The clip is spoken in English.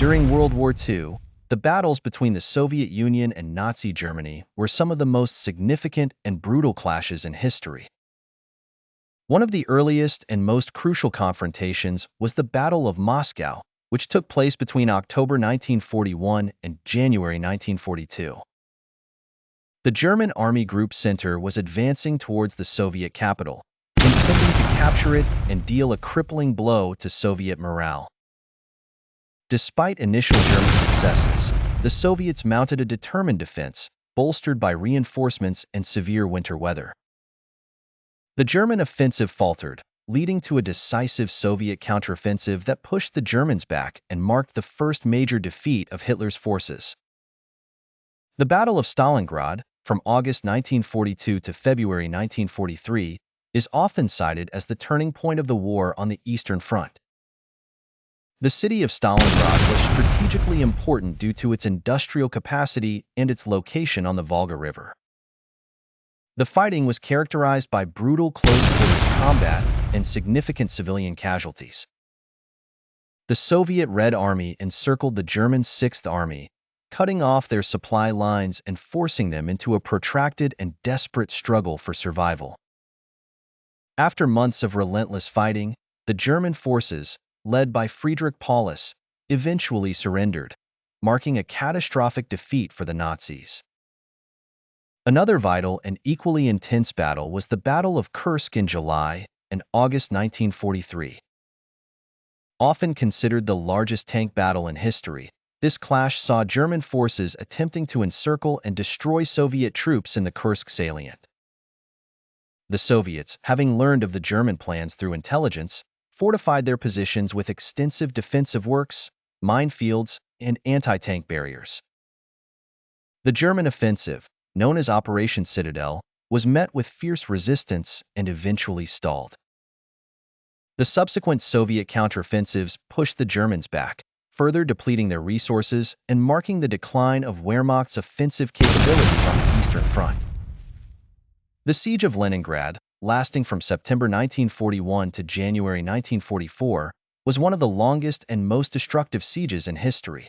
During World War II, the battles between the Soviet Union and Nazi Germany were some of the most significant and brutal clashes in history. One of the earliest and most crucial confrontations was the Battle of Moscow, which took place between October 1941 and January 1942. The German Army Group Center was advancing towards the Soviet capital, intending to capture it and deal a crippling blow to Soviet morale. Despite initial German successes, the Soviets mounted a determined defense, bolstered by reinforcements and severe winter weather. The German offensive faltered, leading to a decisive Soviet counteroffensive that pushed the Germans back and marked the first major defeat of Hitler's forces. The Battle of Stalingrad, from August 1942 to February 1943, is often cited as the turning point of the war on the Eastern Front. The city of Stalingrad was strategically important due to its industrial capacity and its location on the Volga River. The fighting was characterized by brutal close-quarters combat and significant civilian casualties. The Soviet Red Army encircled the German Sixth Army, cutting off their supply lines and forcing them into a protracted and desperate struggle for survival. After months of relentless fighting, the German forces, led by Friedrich Paulus, eventually surrendered, marking a catastrophic defeat for the Nazis. Another vital and equally intense battle was the Battle of Kursk in July and August 1943. Often considered the largest tank battle in history, this clash saw German forces attempting to encircle and destroy Soviet troops in the Kursk salient. The Soviets, having learned of the German plans through intelligence, fortified their positions with extensive defensive works, minefields, and anti-tank barriers. The German offensive, known as Operation Citadel, was met with fierce resistance and eventually stalled. The subsequent Soviet counteroffensives pushed the Germans back, further depleting their resources and marking the decline of Wehrmacht's offensive capabilities on the Eastern Front. The Siege of Leningrad, lasting from September 1941 to January 1944, was one of the longest and most destructive sieges in history.